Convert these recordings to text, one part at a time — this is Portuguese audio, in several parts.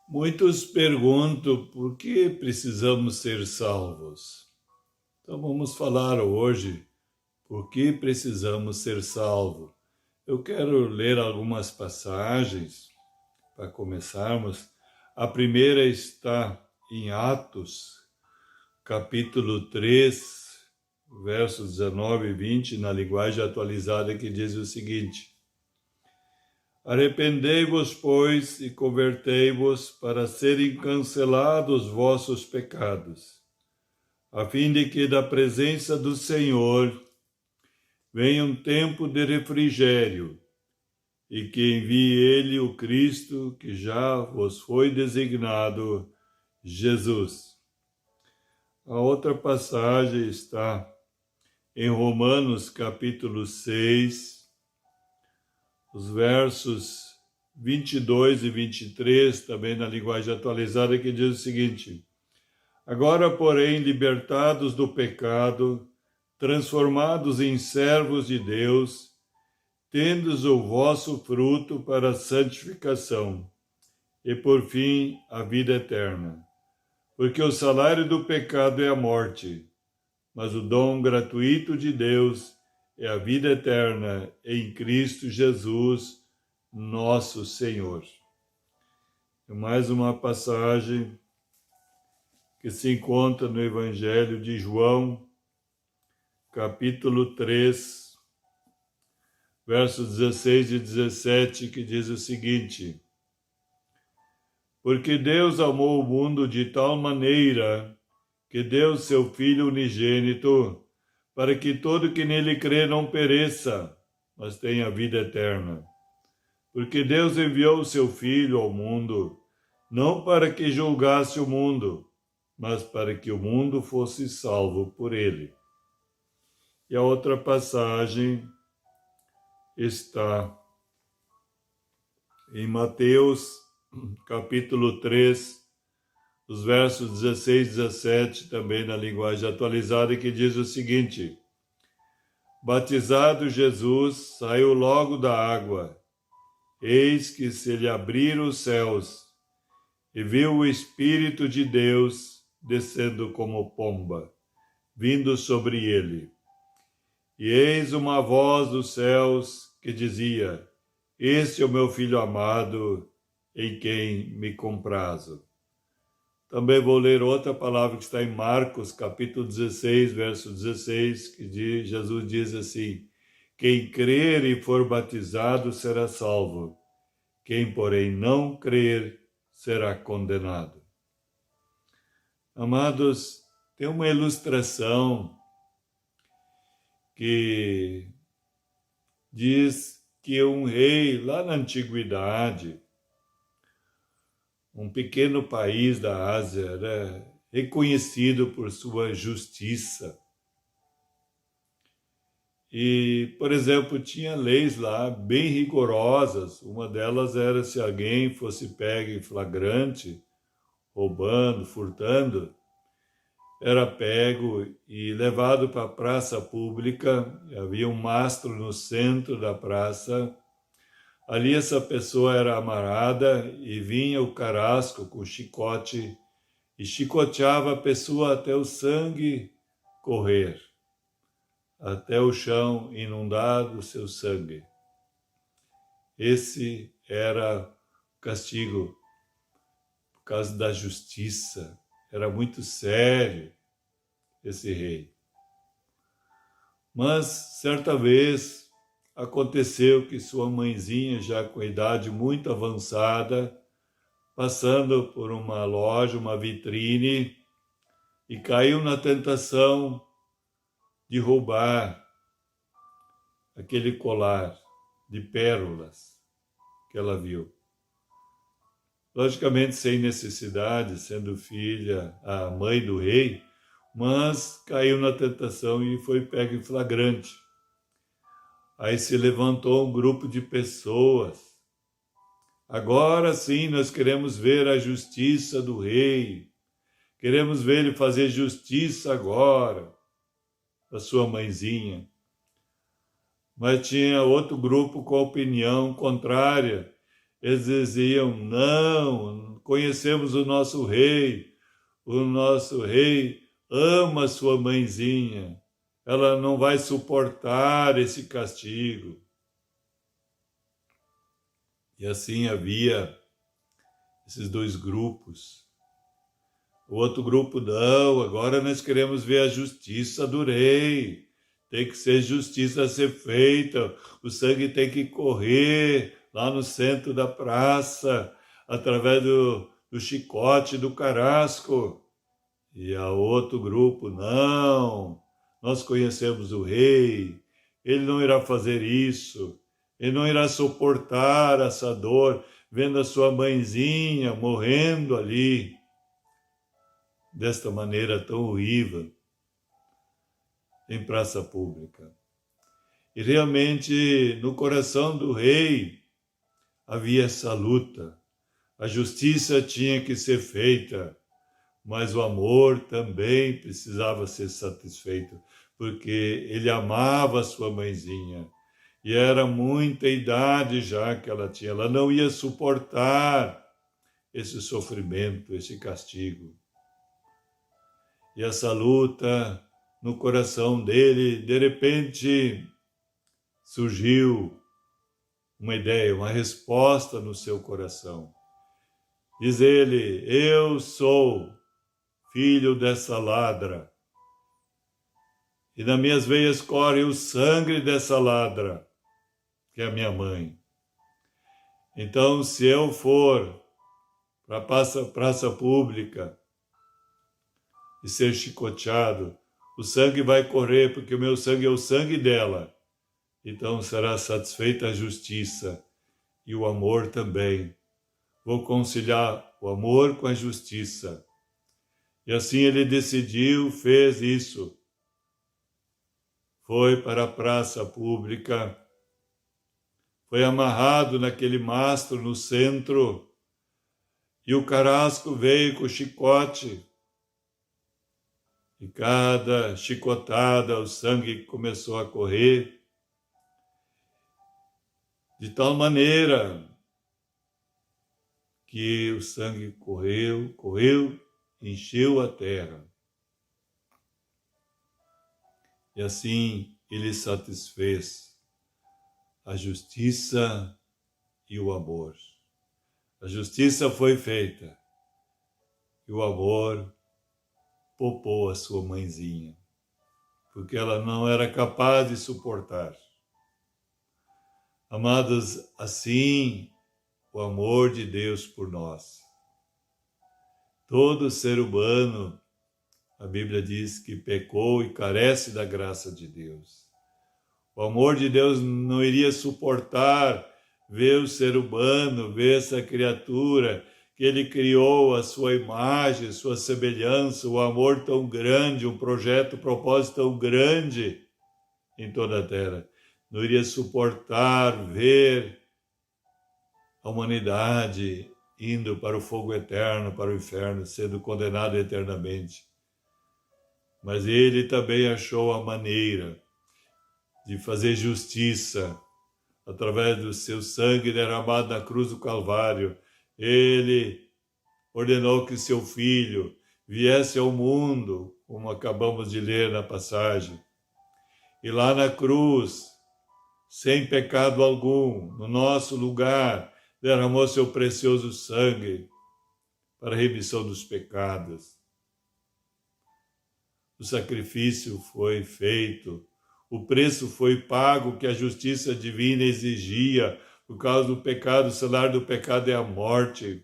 Muitos perguntam por que precisamos ser salvos. Então vamos falar hoje por que precisamos ser salvos. Eu quero ler algumas passagens para começarmos. A primeira está em Atos, capítulo 3, versos 19 e 20, na linguagem atualizada, que diz o seguinte: Arrependei-vos, pois, e convertei-vos para serem cancelados vossos pecados, a fim de que da presença do Senhor venha um tempo de refrigério, e que envie ele o Cristo, que já vos foi designado, Jesus. A outra passagem está em Romanos, capítulo 6, os versos 22 e 23, também na linguagem atualizada, que diz o seguinte: Agora, porém, libertados do pecado, transformados em servos de Deus, tendes o vosso fruto para a santificação, e por fim a vida eterna. Porque o salário do pecado é a morte, mas o dom gratuito de Deus é a vida eterna em Cristo Jesus, nosso Senhor. E mais uma passagem que se encontra no Evangelho de João, capítulo 3, versos 16 e 17, que diz o seguinte: Porque Deus amou o mundo de tal maneira que deu seu Filho unigênito, para que todo que nele crê não pereça, mas tenha vida eterna. Porque Deus enviou o seu Filho ao mundo, não para que julgasse o mundo, mas para que o mundo fosse salvo por ele. E a outra passagem está em Mateus, capítulo 3, os versos 16 e 17, também na linguagem atualizada, que diz o seguinte: Batizado Jesus, saiu logo da água. Eis que se lhe abriram os céus, e viu o Espírito de Deus descendo como pomba, vindo sobre ele. E eis uma voz dos céus que dizia: Este é o meu Filho amado, em quem me comprazo. Também vou ler outra palavra que está em Marcos, capítulo 16, verso 16, que Jesus diz assim: Quem crer e for batizado será salvo, quem, porém, não crer será condenado. Amados, tem uma ilustração que diz que um rei, lá na antiguidade, um pequeno país da Ásia, era reconhecido por sua justiça. E, por exemplo, tinha leis lá bem rigorosas. Uma delas era se alguém fosse pego em flagrante, roubando, furtando, era pego e levado para a praça pública. Havia um mastro no centro da praça. Ali essa pessoa era amarrada e vinha o carrasco com chicote e chicoteava a pessoa até o sangue correr, até o chão inundado do seu sangue. Esse era o castigo por causa da justiça. Era muito sério esse rei. Mas, certa vez, aconteceu que sua mãezinha, já com idade muito avançada, passando por uma loja, uma vitrine, e caiu na tentação de roubar aquele colar de pérolas que ela viu. Logicamente sem necessidade, sendo filha, a mãe do rei, mas caiu na tentação e foi pega em flagrante. Aí se levantou um grupo de pessoas. Agora sim nós queremos ver a justiça do rei. Queremos ver ele fazer justiça agora da sua mãezinha. Mas tinha outro grupo com a opinião contrária. Eles diziam: não, conhecemos o nosso rei ama sua mãezinha, ela não vai suportar esse castigo. E assim havia esses dois grupos. O outro grupo, não, agora nós queremos ver a justiça do rei. Tem que ser justiça a ser feita, o sangue tem que correr lá no centro da praça, através do chicote, do carrasco. E a outro grupo, não, nós conhecemos o rei, ele não irá fazer isso, ele não irá suportar essa dor, vendo a sua mãezinha morrendo ali, desta maneira tão horrível, em praça pública. E realmente, no coração do rei, havia essa luta. A justiça tinha que ser feita, mas o amor também precisava ser satisfeito, porque ele amava a sua mãezinha. E era muita idade já que ela tinha. Ela não ia suportar esse sofrimento, esse castigo. E essa luta no coração dele, de repente, surgiu uma ideia, uma resposta no seu coração. Diz ele, eu sou filho dessa ladra, e nas minhas veias corre o sangue dessa ladra, que é a minha mãe. Então, se eu for para a praça pública e ser chicoteado, o sangue vai correr, porque o meu sangue é o sangue dela. Então será satisfeita a justiça e o amor também. Vou conciliar o amor com a justiça. E assim ele decidiu, fez isso. Foi para a praça pública, foi amarrado naquele mastro no centro, e o carrasco veio com o chicote. E cada chicotada, o sangue começou a correr, de tal maneira que o sangue correu, encheu a terra. E assim ele satisfez a justiça e o amor. A justiça foi feita e o amor poupou a sua mãezinha, porque ela não era capaz de suportar. Amados, assim o amor de Deus por nós. Todo ser humano, a Bíblia diz que pecou e carece da graça de Deus. O amor de Deus não iria suportar ver o ser humano, ver essa criatura que Ele criou, a sua imagem, sua semelhança, o amor tão grande, um projeto, um propósito tão grande em toda a terra. Não iria suportar ver a humanidade indo para o fogo eterno, para o inferno, sendo condenada eternamente. Mas Ele também achou a maneira de fazer justiça através do seu sangue derramado na cruz do Calvário. Ele ordenou que seu Filho viesse ao mundo, como acabamos de ler na passagem. E lá na cruz, sem pecado algum, no nosso lugar, derramou seu precioso sangue para a remissão dos pecados. O sacrifício foi feito, o preço foi pago que a justiça divina exigia por causa do pecado. O salário do pecado é a morte.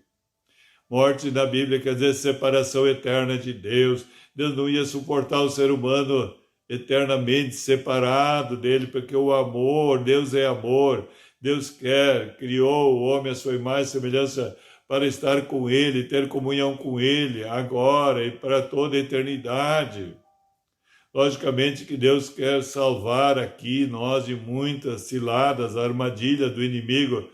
Morte na Bíblia quer dizer separação eterna de Deus. Deus não ia suportar o ser humano eternamente separado dele, porque o amor, Deus é amor. Deus criou o homem à sua imagem e semelhança para estar com ele, ter comunhão com ele, agora e para toda a eternidade. Logicamente que Deus quer salvar aqui nós de muitas ciladas, armadilhas do inimigo,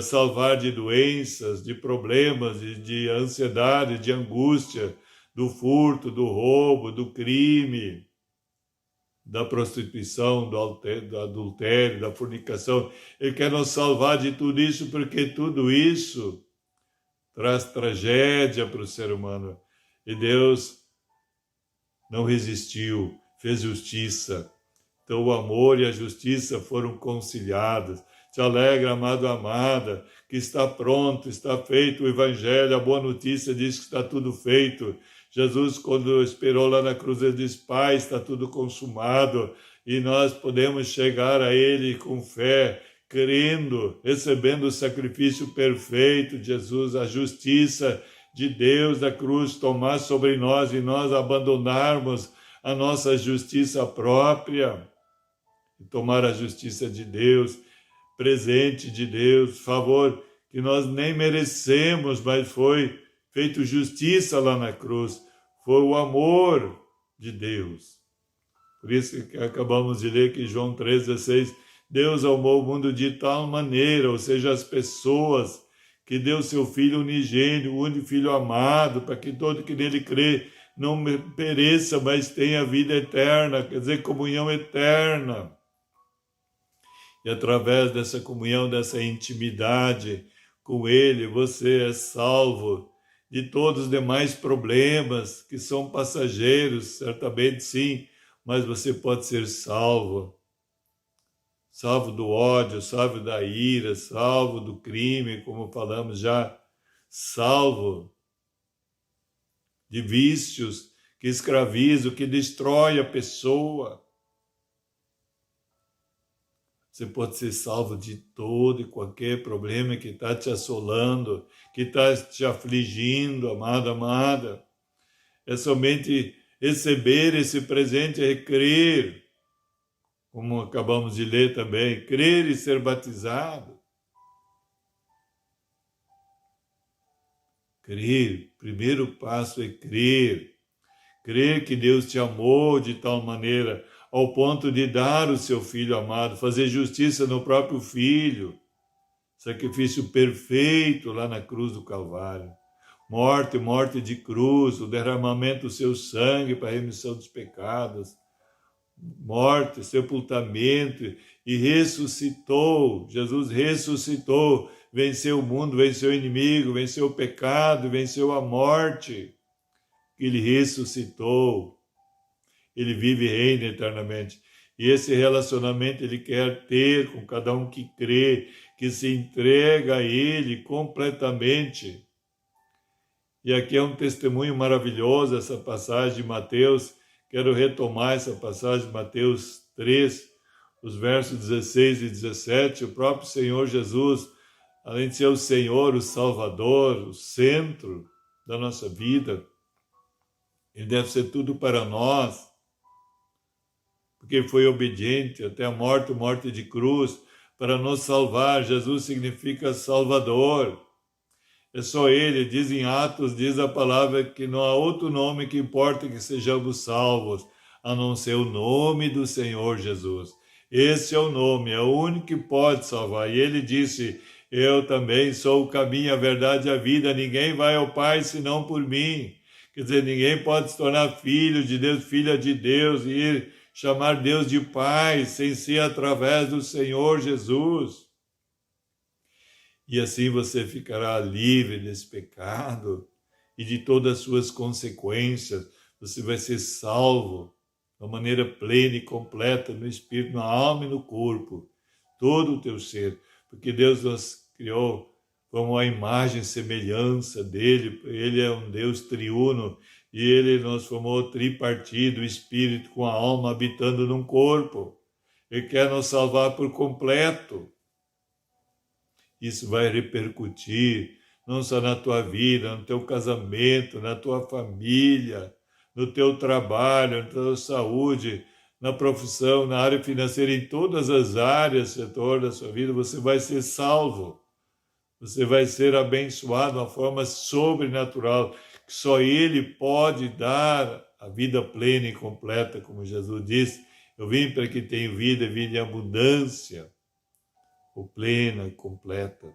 salvar de doenças, de problemas, de ansiedade, de angústia, do furto, do roubo, do crime, da prostituição, do adultério, da fornicação. Ele quer nos salvar de tudo isso, porque tudo isso traz tragédia para o ser humano. E Deus não resistiu, fez justiça. Então o amor e a justiça foram conciliados. Te alegra, amado, amada, que está pronto, está feito o Evangelho, a boa notícia diz que está tudo feito. Jesus, quando esperou lá na cruz, ele disse, Pai, está tudo consumado, e nós podemos chegar a Ele com fé, crendo, recebendo o sacrifício perfeito de Jesus, a justiça de Deus da cruz tomar sobre nós e nós abandonarmos a nossa justiça própria e tomar a justiça de Deus, presente de Deus, favor que nós nem merecemos, mas foi feito justiça lá na cruz, foi o amor de Deus. Por isso que acabamos de ler que João 3,16, Deus amou o mundo de tal maneira, ou seja, as pessoas, que deu seu Filho unigênito, o único Filho amado, para que todo que nele crê não pereça, mas tenha vida eterna, quer dizer, comunhão eterna. E através dessa comunhão, dessa intimidade com Ele, você é salvo de todos os demais problemas que são passageiros, certamente sim, mas você pode ser salvo. Salvo do ódio, salvo da ira, salvo do crime, como falamos já, salvo de vícios que escravizam, que destrói a pessoa. Você pode ser salvo de todo e qualquer problema que está te assolando, que está te afligindo, amado, amada. É somente receber esse presente e crer, como acabamos de ler também, crer e ser batizado. Crer, primeiro passo é crer. Crer que Deus te amou de tal maneira ao ponto de dar o seu Filho amado, fazer justiça no próprio Filho, sacrifício perfeito lá na cruz do Calvário. Morte de cruz, o derramamento do seu sangue para a remissão dos pecados. Morte, sepultamento e ressuscitou. Jesus ressuscitou, venceu o mundo, venceu o inimigo, venceu o pecado, venceu a morte. Ele ressuscitou. Ele vive e reina eternamente. E esse relacionamento ele quer ter com cada um que crê, que se entrega a Ele completamente. E aqui é um testemunho maravilhoso, essa passagem de Mateus. Quero retomar essa passagem de Mateus 3, os versos 16 e 17. O próprio Senhor Jesus, além de ser o Senhor, o Salvador, o centro da nossa vida, Ele deve ser tudo para nós, porque Ele foi obediente até a morte de cruz, para nos salvar. Jesus significa Salvador. É só Ele, diz em Atos, diz a palavra que não há outro nome que importa que sejamos salvos, a não ser o nome do Senhor Jesus. Esse é o nome, é o único que pode salvar. E Ele disse, eu também sou o caminho, a verdade e a vida, ninguém vai ao Pai senão por mim. Quer dizer, ninguém pode se tornar filho de Deus, filha de Deus, e ir chamar Deus de Pai, sem ser através do Senhor Jesus. E assim você ficará livre desse pecado e de todas as suas consequências. Você vai ser salvo de uma maneira plena e completa no espírito, na alma e no corpo, todo o teu ser, porque Deus nos criou como a imagem e semelhança dele. Ele é um Deus triuno e ele nos formou tripartido, o espírito com a alma habitando num corpo. Ele quer nos salvar por completo. Isso vai repercutir não só na tua vida, no teu casamento, na tua família, no teu trabalho, na tua saúde, na profissão, na área financeira, em todas as áreas, setor da sua vida, você vai ser salvo. Você vai ser abençoado de uma forma sobrenatural, que só Ele pode dar a vida plena e completa, como Jesus disse. Eu vim para que tenha vida e vida em abundância, ou plena e completa.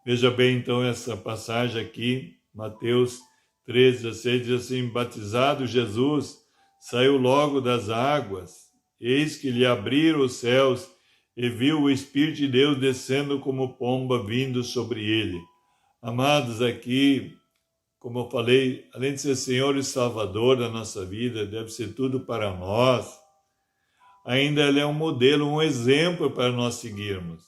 Veja bem, então, essa passagem aqui, Mateus 3,16, diz assim, batizado Jesus, saiu logo das águas, eis que lhe abriram os céus, e viu o Espírito de Deus descendo como pomba vindo sobre ele. Amados, aqui, como eu falei, além de ser Senhor e Salvador da nossa vida, deve ser tudo para nós, ainda Ele é um modelo, um exemplo para nós seguirmos.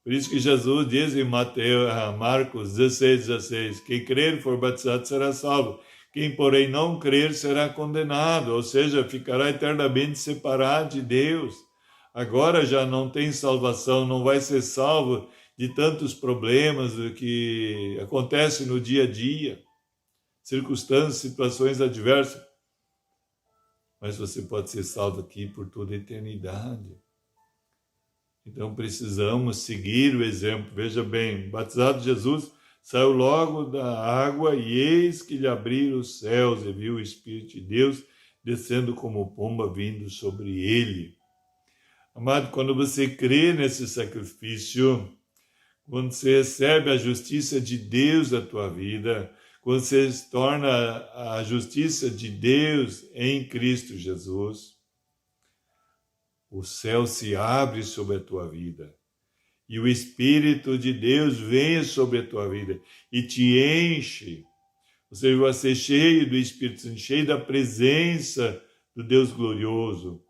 Por isso que Jesus diz em Marcos 16, quem crer e for batizado será salvo. Quem, porém, não crer será condenado, ou seja, ficará eternamente separado de Deus. Agora já não tem salvação, não vai ser salvo de tantos problemas que acontecem no dia a dia, circunstâncias, situações adversas. Mas você pode ser salvo aqui por toda a eternidade. Então precisamos seguir o exemplo. Veja bem, batizado Jesus saiu logo da água e eis que lhe abriram os céus e viu o Espírito de Deus descendo como pomba vindo sobre ele. Amado, quando você crê nesse sacrifício, quando você recebe a justiça de Deus na tua vida, quando você se torna a justiça de Deus em Cristo Jesus, o céu se abre sobre a tua vida e o Espírito de Deus vem sobre a tua vida e te enche. Você vai ser cheio do Espírito Santo, cheio da presença do Deus glorioso.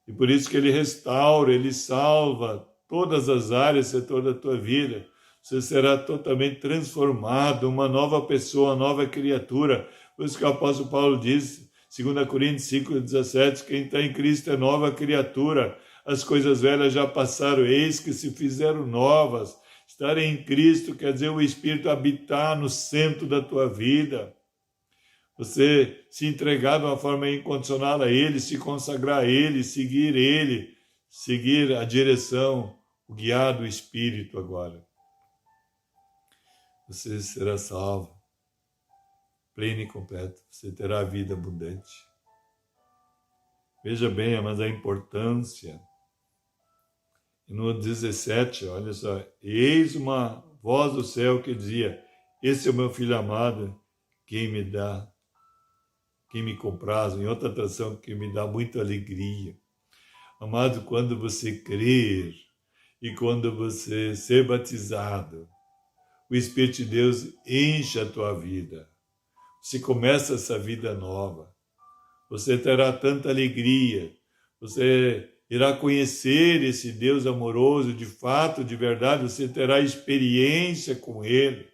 E por isso que Ele restaura, Ele salva todas as áreas, setor da tua vida. Você será totalmente transformado, uma nova pessoa, uma nova criatura. Por isso que o apóstolo Paulo diz, 2 Coríntios 5,17, quem está em Cristo é nova criatura. As coisas velhas já passaram, eis que se fizeram novas. Estar em Cristo quer dizer o Espírito habitar no centro da tua vida. Você se entregar de uma forma incondicional a Ele, se consagrar a Ele, seguir a direção, o guiar do Espírito agora. Você será salvo, pleno e completo. Você terá a vida abundante. Veja bem, mas a importância. E no 17, olha só, eis uma voz do céu que dizia, esse é o meu filho amado, quem me compraz, em outra tradução, que me dá muita alegria. Amado, quando você crer e quando você ser batizado, o Espírito de Deus enche a tua vida. Você começa essa vida nova. Você terá tanta alegria. Você irá conhecer esse Deus amoroso, de fato, de verdade. Você terá experiência com Ele.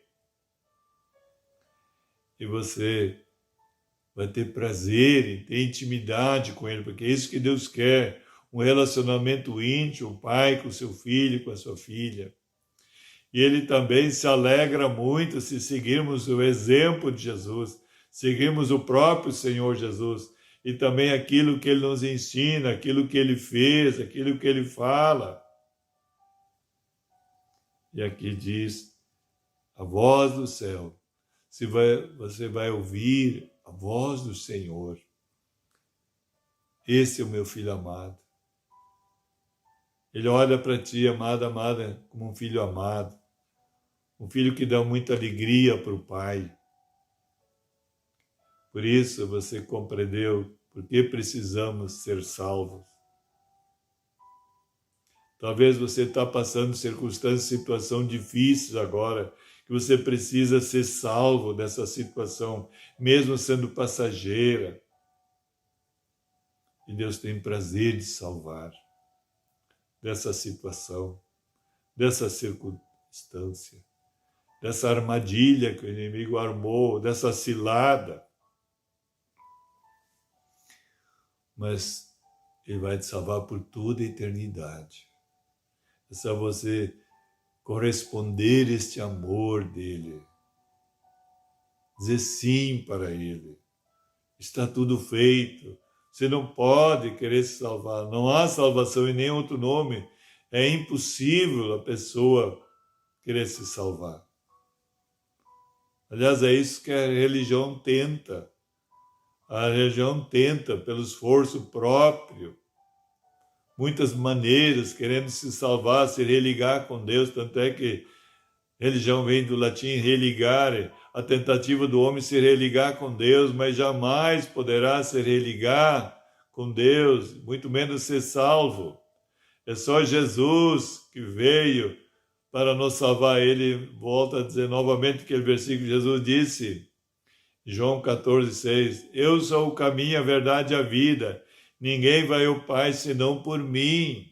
E você vai ter prazer em ter intimidade com Ele, porque é isso que Deus quer, um relacionamento íntimo, o pai com o seu filho, com a sua filha. E Ele também se alegra muito se seguirmos o exemplo de Jesus, seguirmos o próprio Senhor Jesus, e também aquilo que Ele nos ensina, aquilo que Ele fez, aquilo que Ele fala. E aqui diz, a voz do céu, você vai ouvir a voz do Senhor. Esse é o meu filho amado. Ele olha para ti, amada, como um filho amado. Um filho que dá muita alegria para o pai. Por isso você compreendeu por que precisamos ser salvos. Talvez você está passando circunstâncias, situação difíceis agora, que você precisa ser salvo dessa situação, mesmo sendo passageira. E Deus tem prazer de salvar dessa situação, dessa circunstância, dessa armadilha que o inimigo armou, dessa cilada. Mas Ele vai te salvar por toda a eternidade. É só você corresponder a este amor dele. Dizer sim para Ele. Está tudo feito. Você não pode querer se salvar. Não há salvação em nenhum outro nome. É impossível a pessoa querer se salvar. Aliás, é isso que a religião tenta. A religião tenta, pelo esforço próprio, muitas maneiras, querendo se salvar, se religar com Deus. Tanto é que religião vem do latim religare, a tentativa do homem se religar com Deus, mas jamais poderá se religar com Deus, muito menos ser salvo. É só Jesus que veio para nos salvar. Ele volta a dizer novamente aquele versículo que Jesus disse, João 14,6, eu sou o caminho, a verdade e a vida. Ninguém vai ao Pai senão por mim.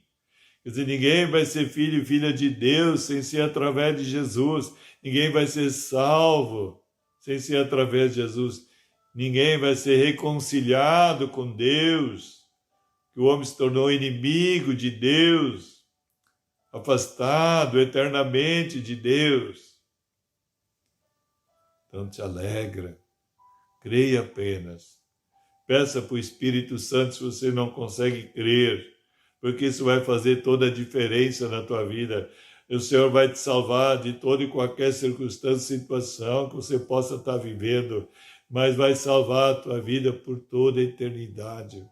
Quer dizer, ninguém vai ser filho e filha de Deus sem ser através de Jesus. Ninguém vai ser salvo sem ser através de Jesus. Ninguém vai ser reconciliado com Deus, que o homem se tornou inimigo de Deus, afastado eternamente de Deus. Então te alegra, creia apenas. Peça para o Espírito Santo se você não consegue crer, porque isso vai fazer toda a diferença na tua vida. O Senhor vai te salvar de toda e qualquer circunstância, situação que você possa estar vivendo, mas vai salvar a tua vida por toda a eternidade.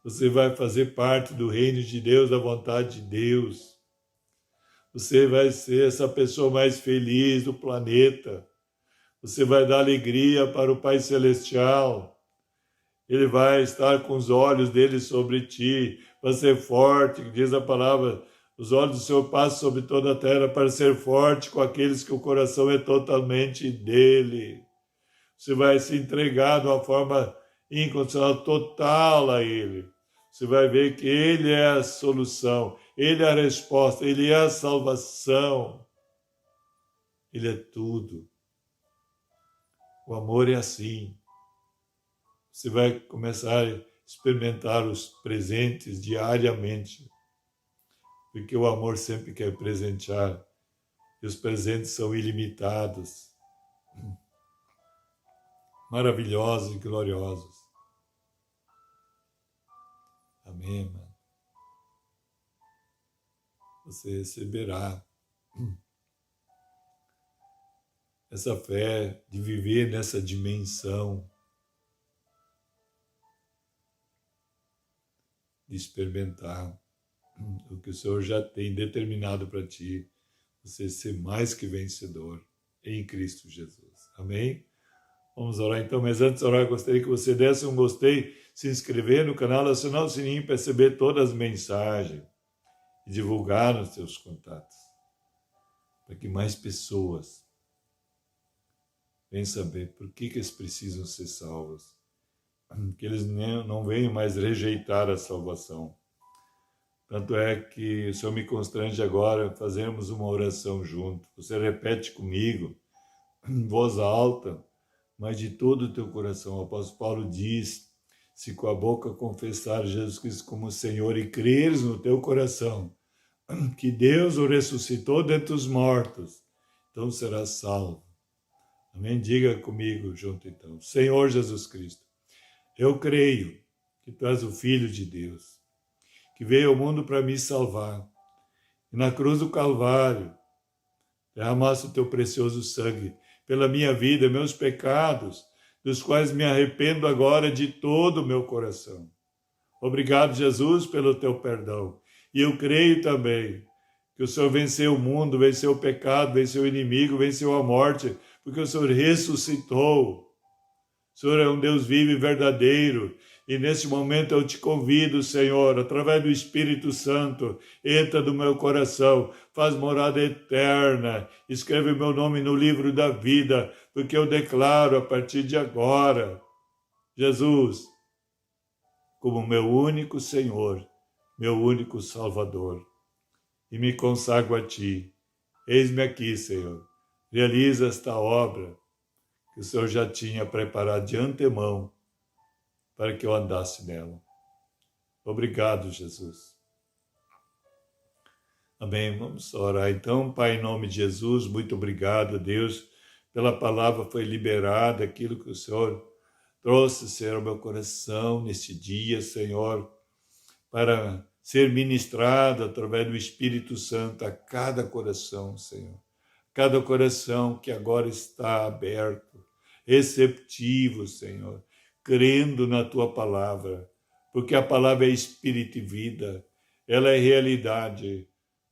Você vai fazer parte do reino de Deus, da vontade de Deus. Você vai ser essa pessoa mais feliz do planeta. Você vai dar alegria para o Pai Celestial. Ele vai estar com os olhos dele sobre ti, vai ser forte, diz a palavra, os olhos do Senhor passam sobre toda a terra para ser forte com aqueles que o coração é totalmente dele. Você vai se entregar de uma forma incondicional, total a ele. Você vai ver que ele é a solução, ele é a resposta, ele é a salvação. Ele é tudo. O amor é assim. Você vai começar a experimentar os presentes diariamente, porque o amor sempre quer presentear, e os presentes são ilimitados, maravilhosos e gloriosos. Amém, mano? Você receberá essa fé de viver nessa dimensão, de experimentar o que o Senhor já tem determinado para ti, você ser mais que vencedor em Cristo Jesus. Amém? Vamos orar então, mas antes de orar, eu gostaria que você desse um gostei, se inscrever no canal, acionar o sininho para receber todas as mensagens e divulgar nos seus contatos, para que mais pessoas venham saber por que eles precisam ser salvos, que eles não venham mais rejeitar a salvação. Tanto é que o Senhor me constrange agora a fazermos uma oração junto. Você repete comigo, em voz alta, mas de todo o teu coração. O apóstolo Paulo diz, se com a boca confessar Jesus Cristo como Senhor e creres no teu coração que Deus o ressuscitou dentre os mortos, então serás salvo. Amém? Diga comigo junto então. Senhor Jesus Cristo, eu creio que tu és o Filho de Deus, que veio ao mundo para me salvar. E na cruz do Calvário, derramaste o teu precioso sangue pela minha vida, meus pecados, dos quais me arrependo agora de todo o meu coração. Obrigado, Jesus, pelo teu perdão. E eu creio também que o Senhor venceu o mundo, venceu o pecado, venceu o inimigo, venceu a morte, porque o Senhor ressuscitou. O Senhor é um Deus vivo e verdadeiro, e nesse momento eu te convido, Senhor, através do Espírito Santo, entra no meu coração, faz morada eterna, escreve meu nome no livro da vida, porque eu declaro a partir de agora, Jesus, como meu único Senhor, meu único Salvador, e me consagro a Ti. Eis-me aqui, Senhor, realiza esta obra que o Senhor já tinha preparado de antemão para que eu andasse nela. Obrigado, Jesus. Amém. Vamos orar então. Pai, em nome de Jesus, muito obrigado, Deus, pela palavra foi liberada, aquilo que o Senhor trouxe, Senhor, ao meu coração neste dia, Senhor, para ser ministrado através do Espírito Santo a cada coração, Senhor. Cada coração que agora está aberto, receptivo, Senhor, crendo na Tua palavra, porque a palavra é espírito e vida, ela é realidade.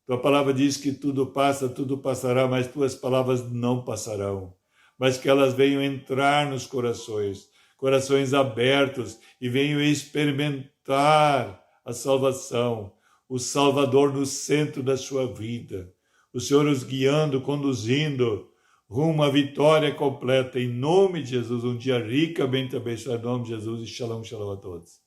Tua palavra diz que tudo passa, tudo passará, mas Tuas palavras não passarão, mas que elas venham entrar nos corações, corações abertos, e venham experimentar a salvação, o Salvador no centro da sua vida. O Senhor os guiando, conduzindo rumo à vitória completa. Em nome de Jesus, um dia rico, bem abençoado, em nome de Jesus, e shalom, shalom a todos.